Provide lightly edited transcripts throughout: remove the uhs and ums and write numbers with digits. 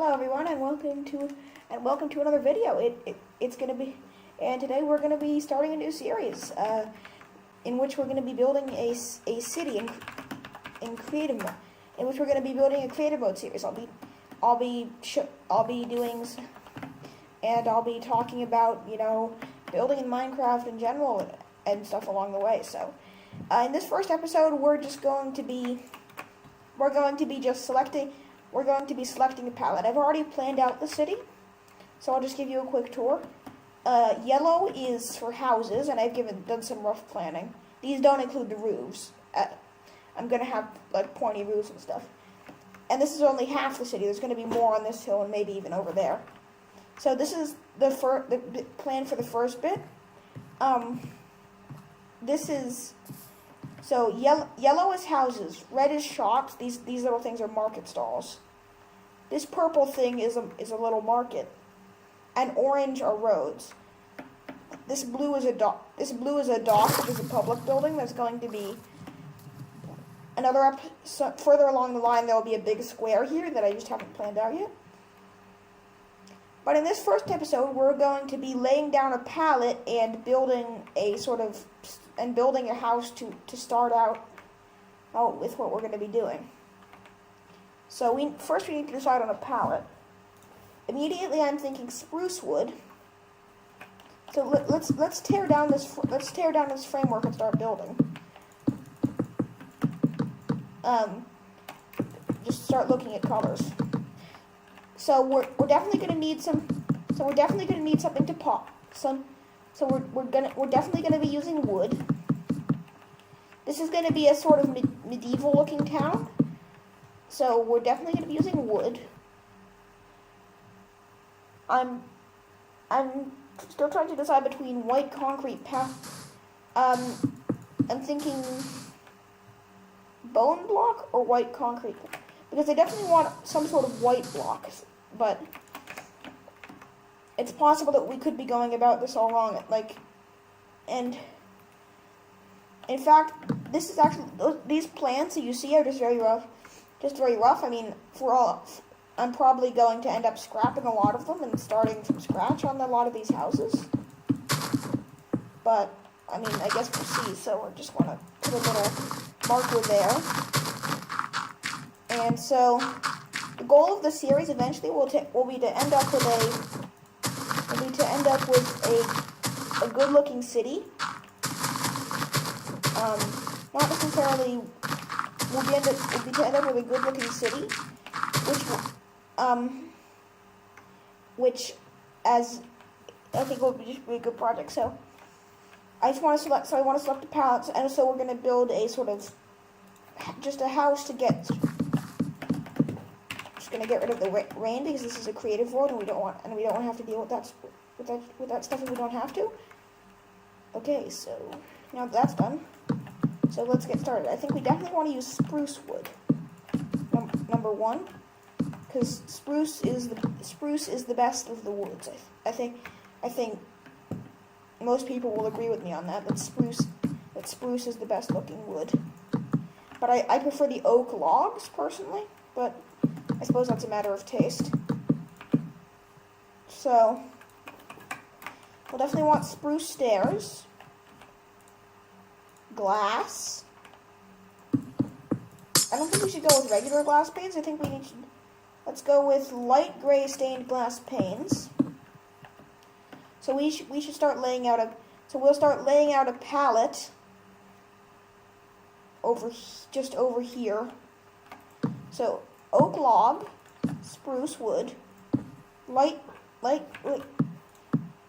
Hello everyone, and welcome to another video. Today we're gonna be starting a new series, in which we're gonna be building a city in creative mode, in which we're gonna be building a creative mode series. I'll be talking about building in Minecraft in general and stuff along the way. So, in this first episode, we're going to be selecting a palette. I've already planned out the city, so I'll just give you a quick tour. Yellow is for houses, and I've done some rough planning. These don't include the roofs. I'm gonna have like pointy roofs and stuff. And this is only half the city. There's gonna be more on this hill and maybe even over there. So this is the plan for the first bit. Yellow is houses, red is shops. These little things are market stalls. This purple thing is a little market, and orange are roads. This blue is a dock. Which is a public building. There's going to be further along the line. There will be a big square here that I just haven't planned out yet. But in this first episode, we're going to be laying down a palette and building a house to start out with what we're going to be doing. So first we need to decide on a palette. Immediately, I'm thinking spruce wood. So let's tear down this framework and start building. Just start looking at colors. So we're definitely going to need something to pop. So we're definitely going to be using wood. This is going to be a sort of medieval looking town. So we're definitely going to be using wood. I'm still trying to decide between white concrete I'm thinking bone block or white concrete, because I definitely want some sort of white blocks, but it's possible that we could be going about this all wrong. And in fact, this is actually, these plans that you see are just very rough. I mean, I'm probably going to end up scrapping a lot of them and starting from scratch on a lot of these houses. But, I mean, I guess we'll see. So we're just going to put a little marker there. And so the goal of the series eventually will be to end up with a good-looking city. Not necessarily. We'll be to end up with a good-looking city, which as I think will just be a good project. So I want to select the palettes, and so we're going to build a sort of just a house to get. Just going to get rid of the rain because this is a creative world, and we don't want to have to deal with that stuff if we don't have to. Okay, so now that's done. So let's get started. I think we definitely want to use spruce wood. Number one, because spruce is the best of the woods. I think most people will agree with me on that. That spruce is the best looking wood. But I prefer the oak logs personally. But I suppose that's a matter of taste. So we'll definitely want spruce stairs. Glass. I don't think we should go with regular glass panes. I think let's go with light gray stained glass panes. So we should start laying out we'll start laying out a palette just over here. So oak log, spruce wood, light.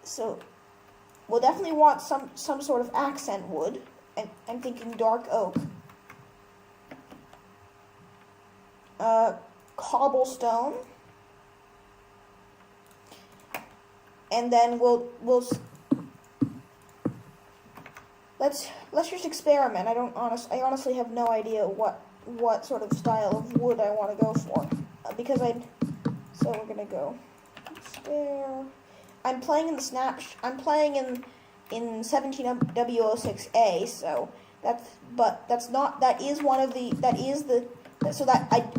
So we'll definitely want some sort of accent wood. And I'm thinking dark oak. Cobblestone. And then let's just experiment. I honestly have no idea what sort of style of wood I want to go for. So we're gonna go spare. I'm playing in 17W06A, so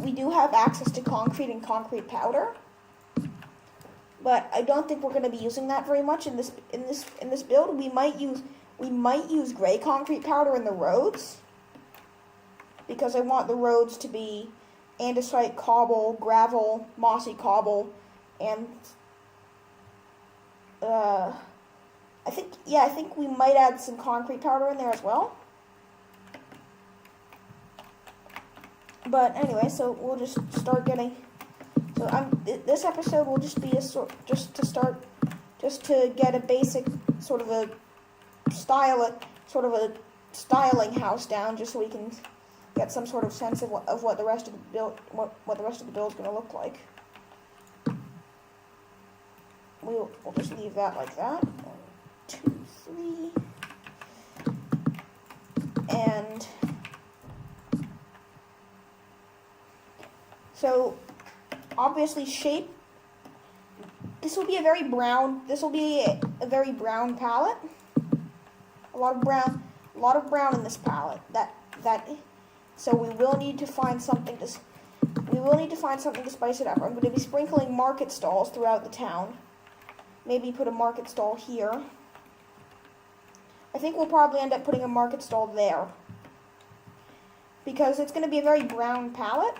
we do have access to concrete and concrete powder. but I don't think we're going to be using that very much in this build. We might use gray concrete powder in the roads, because I want the roads to be andesite cobble, gravel, mossy cobble, and I think we might add some concrete powder in there as well. But anyway, so we'll just start getting. So this episode will just be just to get a basic sort of a styling house down, just so we can get some sort of sense of what the rest of the build is going to look like. We'll just leave that like that. 1, 2, 3, and so obviously shape. This will be a very brown. This will be a very brown palette. A lot of brown in this palette. So we will need to find something to spice it up. I'm going to be sprinkling market stalls throughout the town. Maybe put a market stall here. I think we'll probably end up putting a market stall there, because it's going to be a very brown palette.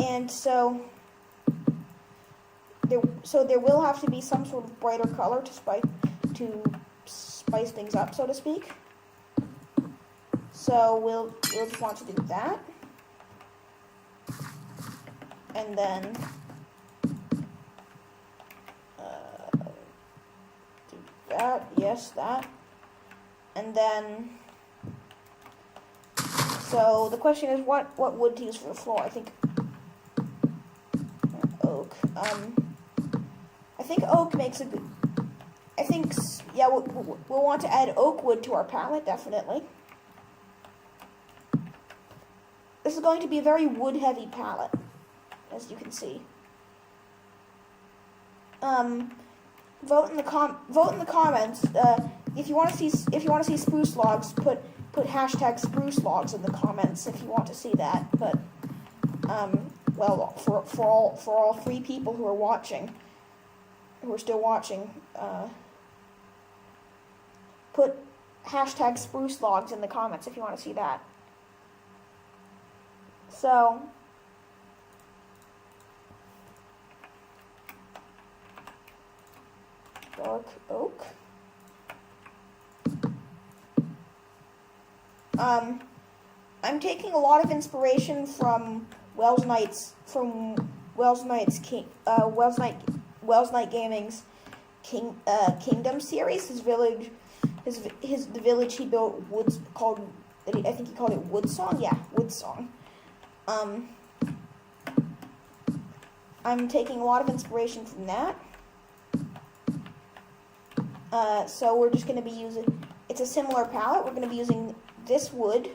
And so there will have to be some sort of brighter color to spice things up, so to speak. So we'll just want to do that, and then do that. Yes, that, and then. So the question is, what wood to use for the floor? I think oak. I think oak makes a good. I think we'll want to add oak wood to our palette, definitely. This is going to be a very wood-heavy palette, as you can see. Vote in the comments if you want to see spruce logs. Put hashtag spruce logs in the comments if you want to see that. But well, for all 3 people who are still watching, put hashtag spruce logs in the comments if you want to see that. So, dark oak. I'm taking a lot of inspiration from Wells Night Gaming's Kingdom series. The village he built I think he called it Woodsong. Yeah, Woodsong. I'm taking a lot of inspiration from that. So we're just going to be using, it's a similar palette. We're going to be using this wood.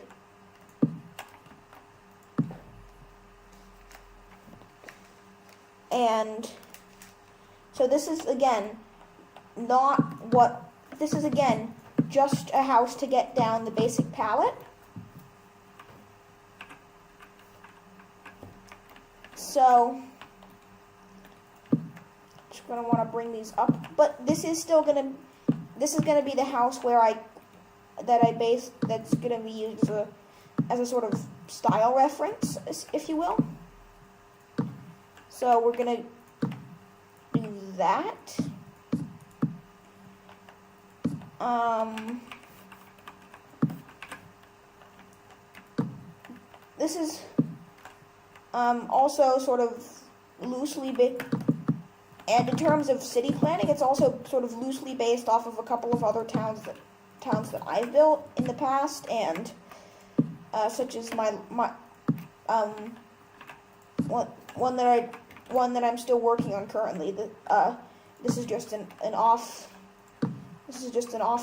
And so this is again just a house to get down the basic palette. So just gonna want to bring these up, but this is gonna be the house that's gonna be used as a sort of style reference, if you will. So we're gonna do that. This is also sort of loosely based, and in terms of city planning, it's also sort of loosely based off of a couple of other towns that I've built in the past, and such as one that I'm still working on currently. This is just an off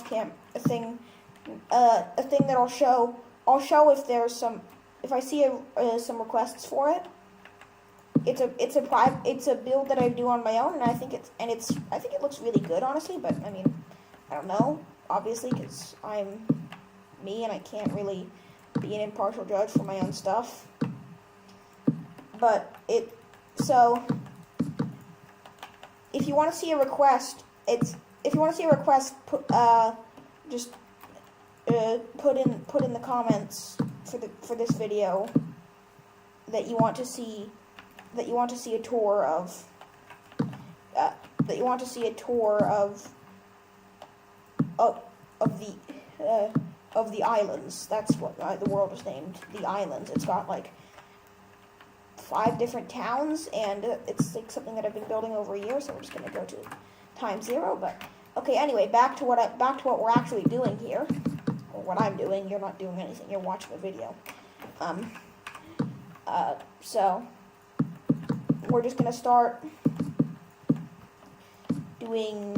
camp thing that I'll show. I'll show if I see some requests for it. It's a build that I do on my own, and I think it looks really good, honestly. But I mean, I don't know, obviously, because I'm me and I can't really be an impartial judge for my own stuff. But so if you want to see a request, just put in the comments for this video that you want to see a tour of of the islands. That's what the world is named, the islands. It's got like 5 different towns, and it's like something that I've been building over a year. So we're just gonna go to time 0. But okay, anyway, back to what we're actually doing here, or what I'm doing. You're not doing anything. You're watching a video. So we're just gonna start doing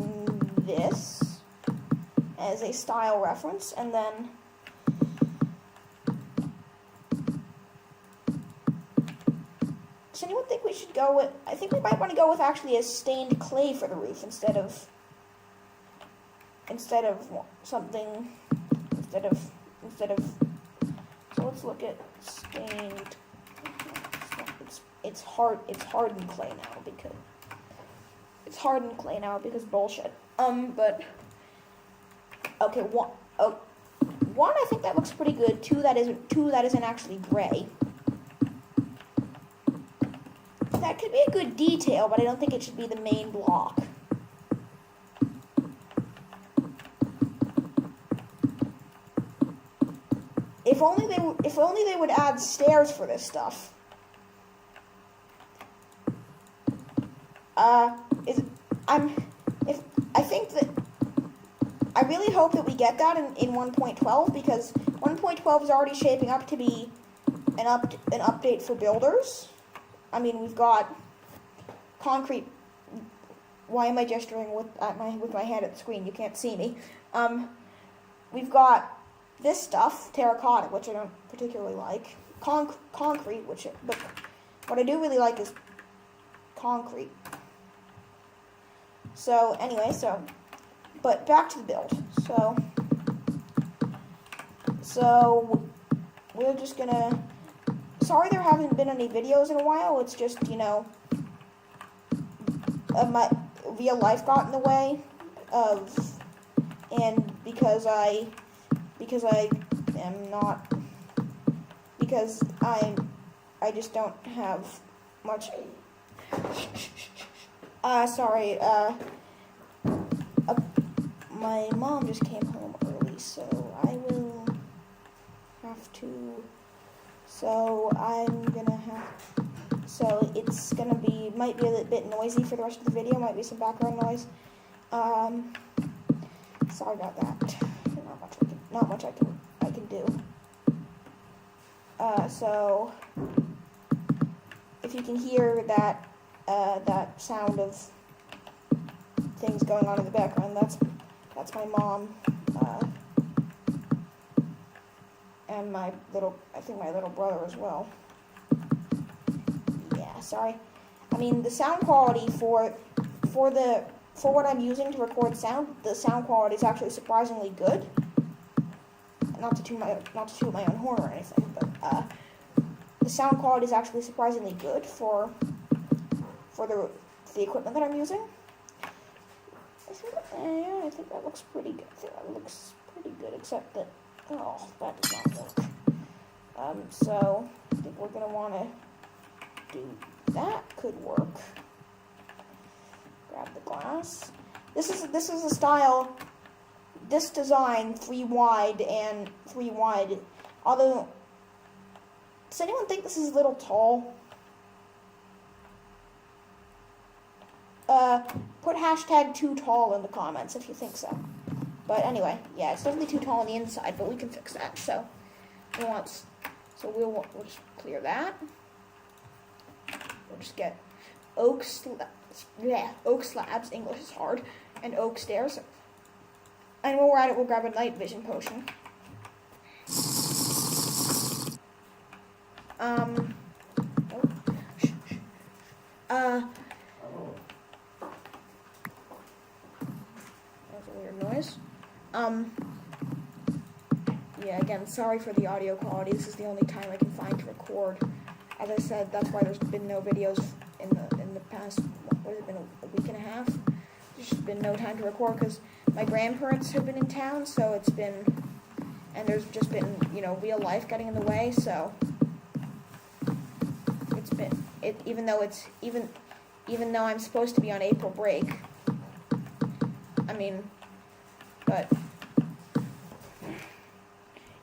this as a style reference, and then does anyone think we should go with, I think we might want to go with actually a stained clay for the roof instead of something, so let's look at stained, it's hardened clay now because bullshit. But okay, one, I think that looks pretty good. Two that isn't actually gray. That could be a good detail, but I don't think it should be the main block. If only they would add stairs for this stuff. I really hope that we get that in 1.12, because 1.12 is already shaping up to be an update for builders. I mean, we've got concrete. Why am I gesturing with my hand at the screen? You can't see me. We've got this stuff, terracotta, which I don't particularly like. Concrete, but what I do really like is concrete. So anyway, but back to the build. So we're just gonna. Sorry there haven't been any videos in a while. It's just, my real life got in the way and because I just don't have much. Sorry. My mom just came home early, so I will have to. So I'm gonna have. So it's gonna be, might be a little bit noisy for the rest of the video. Might be some background noise. Sorry about that. Not much I can do. So if you can hear that sound of things going on in the background, that's my mom, and I think my little brother as well. Yeah, sorry. I mean, the sound quality for what I'm using to record sound, the sound quality is actually surprisingly good. Not to toot my own horn or anything, but the sound quality is actually surprisingly good for the equipment that I'm using. I think that looks pretty good. Except that, that does not work. So I think we're gonna want to do that. Could work. Grab the glass. This is a style. This design, 3 wide and 3 wide. Although, does anyone think this is a little tall? Put hashtag too tall in the comments if you think so. But anyway, yeah, it's definitely too tall on the inside, but we can fix that. So we'll just clear that. We'll just get oak slabs. English is hard, and oak stairs. And while we're at it, we'll grab a night vision potion. That was a weird noise. yeah, again, sorry for the audio quality. This is the only time I can find to record. As I said, that's why there's been no videos in the past, what has it been, a week and a half? There's just been no time to record because my grandparents have been in town, so it's been, and there's just been, real life getting in the way, so it's been, even though I'm supposed to be on April break, but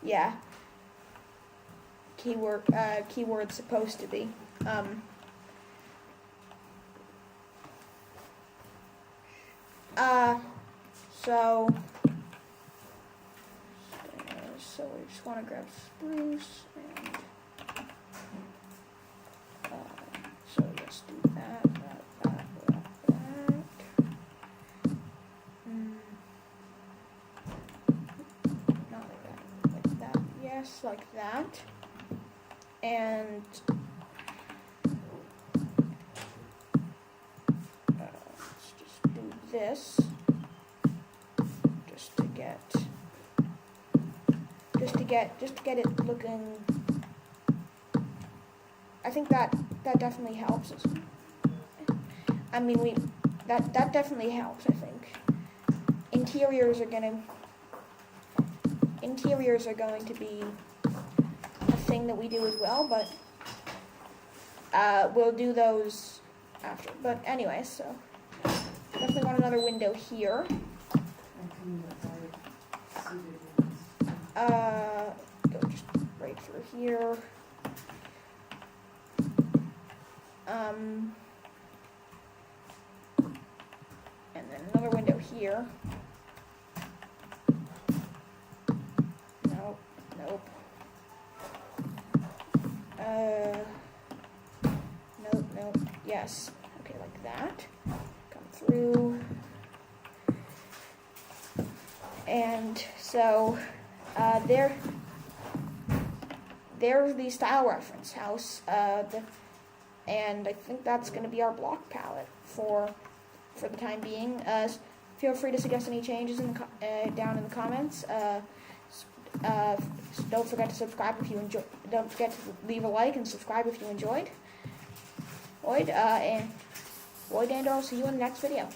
yeah, keyword supposed to be. So we just want to grab spruce and so let's do that. Not like that. Yes, like that. And let's just do this, just to get it looking. I think that definitely helps. That definitely helps. I think interiors are going to be a thing that we do as well, but we'll do those after. But anyway, so definitely want another window here. Go just right through here. And then another window here. Nope. Nope. Yes. Okay, like that. Come through. And so, there's the style reference house. And I think that's going to be our block palette for the time being. Feel free to suggest any changes down in the comments. Don't forget to subscribe if you enjoyed. Don't forget to leave a like and subscribe if you enjoyed. And I'll see you in the next video.